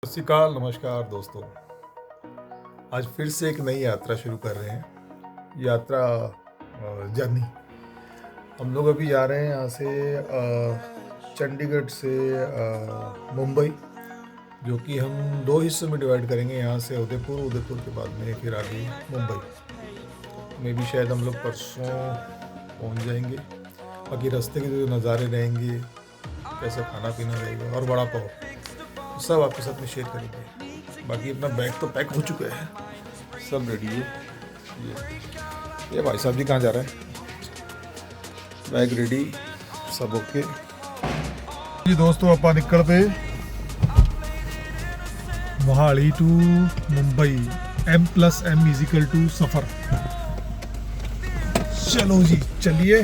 सत श्री अकाल, नमस्कार दोस्तों। आज फिर से एक नई यात्रा शुरू कर रहे हैं। यात्रा जर्नी। हम लोग अभी जा रहे हैं यहाँ से चंडीगढ़ से मुंबई, जो कि हम दो हिस्सों में डिवाइड करेंगे। यहाँ से उदयपुर, उदयपुर के बाद में फिर आगे मुंबई में भी शायद हम लोग परसों पहुँच जाएंगे। बाकी रास्ते के जो नज़ारे रहेंगे, कैसा खाना पीना रहेगा और वड़ा पाव, सब आपके साथ में शेयर करेंगे। बाकी अपना बैग तो पैक हो चुका है, सब रेडी है। ये भाई साहब जी कहाँ जा रहे हैं? बैग रेडी, सब ओके जी दोस्तों। आप निकल पे मोहाली टू मुंबई, M+M सफ़र। चलो जी, चलिए।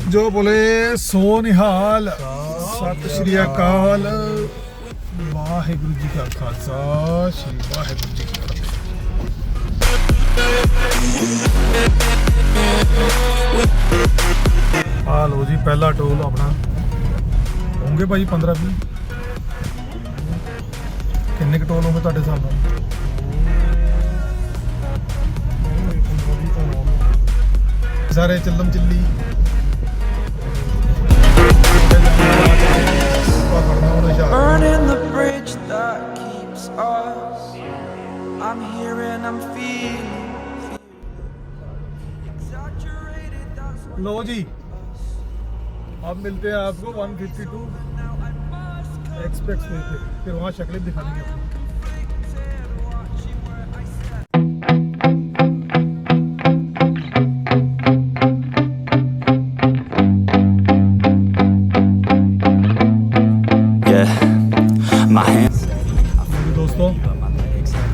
जो बोले सो निहाल, सत श्री अकाल, वाहेगुरु जी का खालसा, श्री वाहेगुरु जी की फतेह। आ लो जी, पहला टोल अपना होंगे भाई 15-20। किन्ने के टोल होंगे ਤੁਹਾਡੇ ਹਿਸਾਬ ਨਾਲ? सारे चलम chilli burning the bridge that keeps us. I'm here and I'm feeling exaggerated, that's what लो जी, अब मिलते हैं आपको 152 एक्सप्रेस वे पे, फिर वहाँ शक्लें दिखा देंगे आपको। दोस्तों,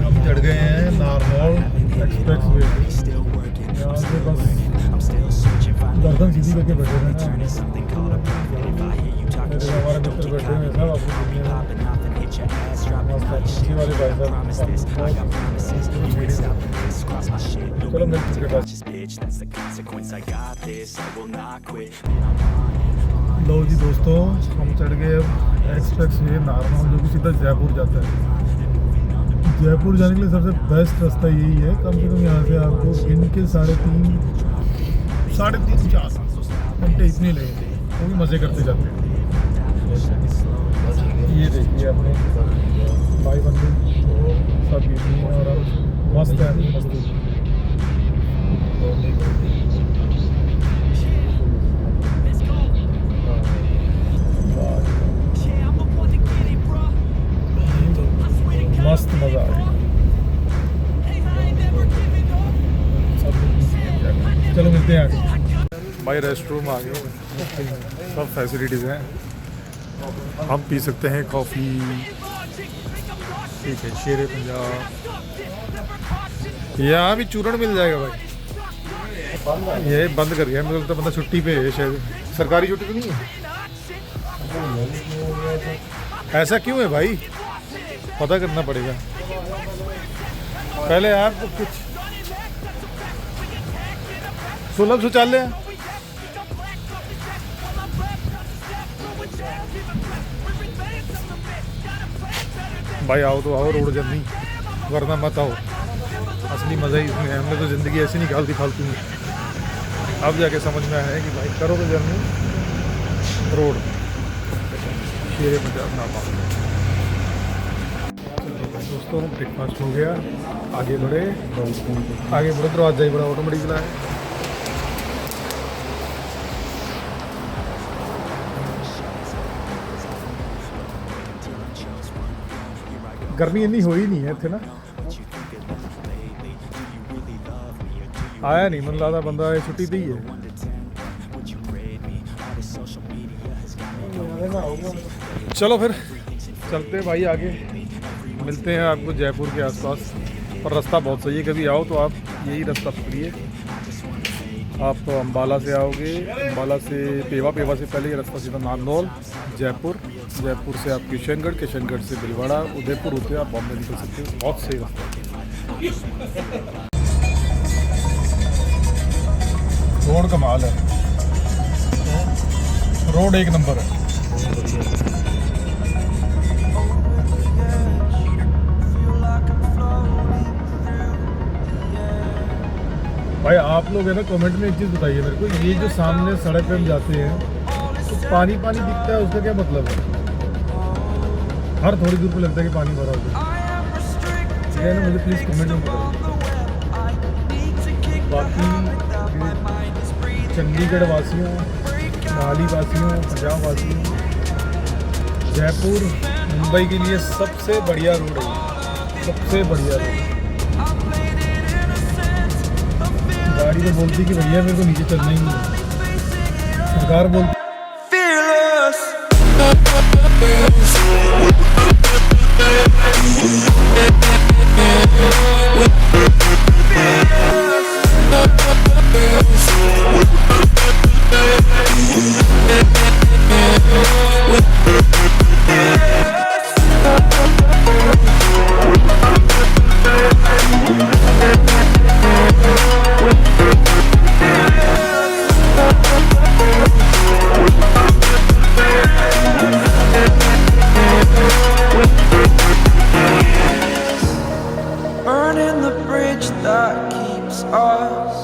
हम चढ़ गए हैं नारनौल एक्सप्रेस वे। यहाँ से बस गर्दन सीधी करके बैठे हैं ना। हमारे मित्र बैठे हुए सब आपको वाले भाई साहब। चलो मिलते हैं। लो जी दोस्तों, हम चढ़ गए अब एक्सप्रेस वे नारनौल, जो कि सीधा जयपुर जाता है। जयपुर जाने के लिए सबसे बेस्ट रास्ता यही है। कम से कम यहाँ से आपको दिन के 3.5-4 घंटे इतने लगेंगे, वो भी मज़े करते जाते हैं। ये देखिए अपने भाई बंधु सब इतनी है और मस्त है, मस्त। मस्त मज़ा आ गया। चलो मिलते हैं आगे। भाई रेस्ट रूम आ गए, सब फैसिलिटीज़ हैं। हम पी सकते हैं कॉफ़ी, ठीक है। शेरे पंजाब, यहाँ भी चूरण मिल जाएगा भाई। ये बंद कर गया, मुझे लगता है बंदा छुट्टी पे है शायद। सरकारी छुट्टी तो नहीं है? ऐसा क्यों है भाई? पता करना पड़ेगा पहले। आपको कुछ सुलभ शौचालय भाई, आओ तो आओ, रोड जर्नी, वरना मत आओ। असली मज़ा ही इसमें है। हमने तो ज़िंदगी ऐसी निकाल दी फालतू में। अब जाके समझ में आया है कि भाई करो तो जर्नी रोड। शेरे पंजाब नामा। दोस्तों, ब्रेकफास्ट हो गया, आगे बढ़े। दरवाजा ही बड़ा ऑटोमेटिक चला है। गर्मी इन्नी हो ही नहीं है इतने ना, आया नहीं मन लगता बंदा छुट्टी दी है। चलो फिर चलते भाई आगे, मिलते हैं आपको जयपुर के आसपास। पर रास्ता बहुत सही है, कभी आओ तो आप यही रास्ता पकड़िए। आप अम्बाला से आओगे, अम्बाला से पेवा, पेवा से पहले ये रास्ता सीधा नारनौल, जयपुर, जयपुर से आप किशनगढ़, किशनगढ़ से भीलवाड़ा, उदयपुर होते आप बॉम्बे निकल सकते हो। बहुत सही रास्ता, रोड कमाल है, रोड एक नंबर है। भाई आप लोग है ना कमेंट में एक चीज़ बताइए मेरे को, ये जो सामने सड़क पे हम जाते हैं तो पानी पानी दिखता है, उसका क्या मतलब है? हर थोड़ी दूर पे लगता है कि पानी भरा होगा। ठीक है ना, मुझे प्लीज़ कमेंट में बताइए। बाकी चंडीगढ़ वासियों, मोहाली वासियों, पंजाब वासियों, जयपुर मुंबई के लिए सबसे बढ़िया रोड है, सबसे बढ़िया रोड। गाड़ी तो बोलती कि भैया मेरे को नीचे चलना ही नहीं है, सरकार बोलती fearless. Burning the bridge that keeps us.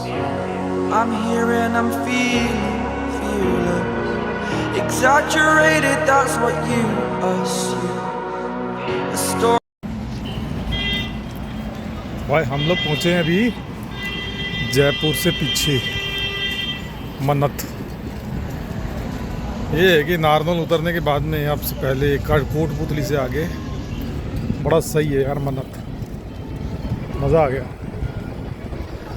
I'm here and I'm feeling fearless. Exaggerated, that's what you assume. The story. भाई हम लोग पहुँचे हैं अभी जयपुर से पीछे मन्नत। ये है कि नारनौल उतरने के बाद में आपसे पहले कोटपुतली से आगे बड़ा सही है यार मन्नत, मज़ा आ गया।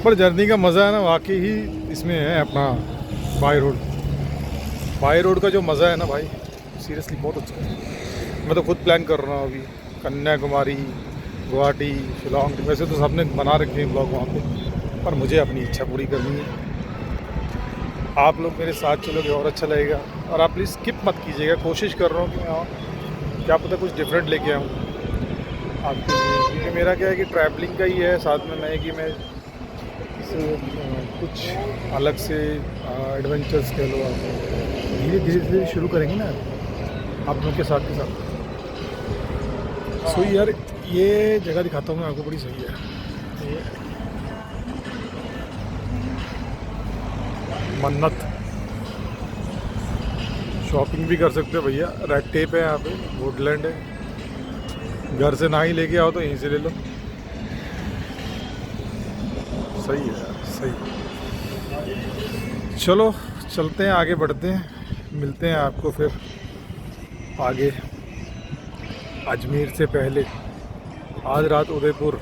पर जर्नी का मज़ा है ना वाकई ही इसमें है अपना बाई रोड का जो मज़ा है ना भाई, सीरियसली बहुत अच्छा है। मैं तो खुद प्लान कर रहा हूँ अभी कन्याकुमारी, गुवाहाटी, शिलोंग। वैसे तो सबने बना रखे हैं ब्लॉग वहाँ पे, पर मुझे अपनी इच्छा पूरी करनी है। आप लोग मेरे साथ चलोगे और अच्छा लगेगा। और आप प्लीज़ स्किप मत कीजिएगा, कोशिश कर रहा हूँ कि मैं क्या पता कुछ डिफरेंट लेके आऊँ आपके लिए, क्योंकि मेरा क्या है कि ट्रैवलिंग का ही है, साथ में मैं कि मैं कुछ अलग से एडवेंचर्स कह लो आप, धीरे धीरे शुरू करेंगे ना आप लोग के साथ सो यार ये जगह दिखाता हूँ मैं आपको, बड़ी सही है मन्नत। शॉपिंग भी कर सकते हो भैया, रेड टेप है यहाँ पे, वुडलैंड है, घर से ना ही लेके आओ तो यहीं से ले लो। सही है यार, सही। चलो चलते हैं, आगे बढ़ते हैं, मिलते हैं आपको फिर आगे। अजमेर से पहले आज रात उदयपुर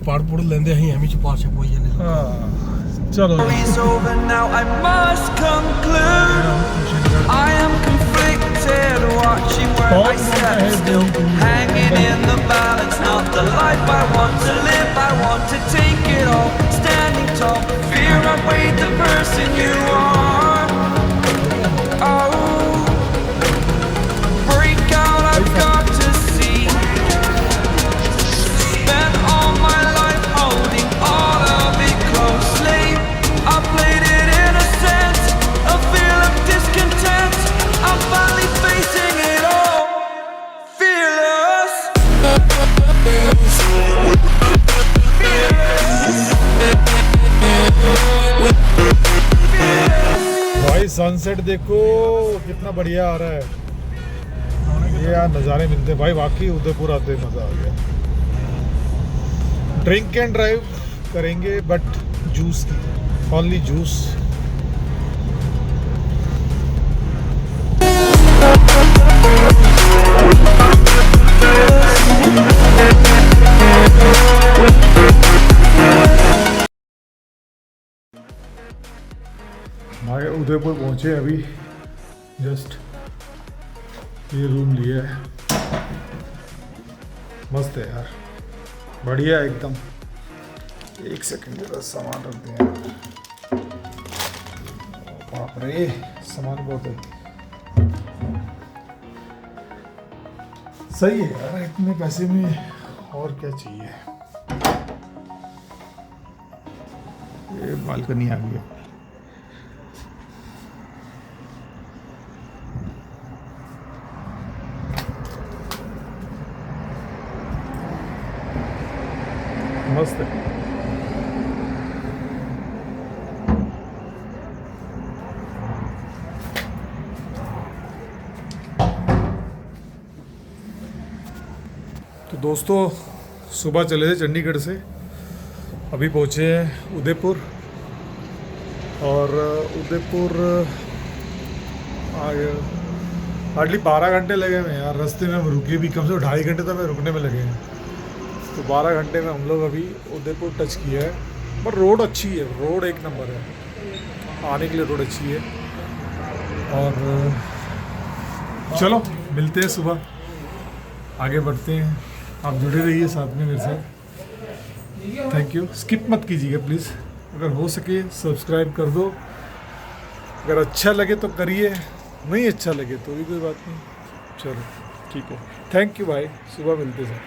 पाड़ लेंदे हैं हम छुपा से कोई नहीं। हाँ चलो। Story's over now, I must conclude. I am conflicted, watching where I step still, hanging in the balance. Not the life I want to live, I want to take it all. Standing tall, fear outweighed the person you are. Oh, break out, I've got to see. Spent all my life holding all of it closely. I played it innocent, a feel of discontent. I'm finally facing it all, fearless. भाई sunset देखो कितना बढ़िया आ रहा है, ये यार नज़ारे मिलते हैं भाई, वाकई उदयपुर आते मज़ा आ गया। ड्रिंक एंड ड्राइव करेंगे बट जूस की, ओनली जूस। भाई उदयपुर पहुंचे अभी, जस्ट ये रूम लिया है, मस्त है यार, बढ़िया एकदम। एक सेकंड के बस सामान रखते हैं, बाप रे सामान बहुत है। सही है यार, इतने पैसे में और क्या चाहिए। ये बालकनी आ गई है, मस्त है। तो दोस्तों सुबह चले थे चंडीगढ़ से, अभी पहुँचे हैं उदयपुर। और उदयपुर आगे हार्डली 12 घंटे लगे हुए हैं यार। रास्ते में हम रुके भी कम से कम 2.5 घंटे तो हमें रुकने में लगे हैं। तो 12 घंटे में हम लोग अभी उदयपुर टच किया है। पर रोड अच्छी है, रोड एक नंबर है, आने के लिए रोड अच्छी है। और चलो मिलते हैं सुबह, आगे बढ़ते हैं। आप जुड़े रहिए साथ में मेरे साथ। Thank you. स्किप मत कीजिएगा प्लीज़, अगर हो सके सब्सक्राइब कर दो। अगर अच्छा लगे तो करिए, नहीं अच्छा लगे तो भी कोई बात नहीं। चलो ठीक है, थैंक यू भाई, सुबह मिलते हैं।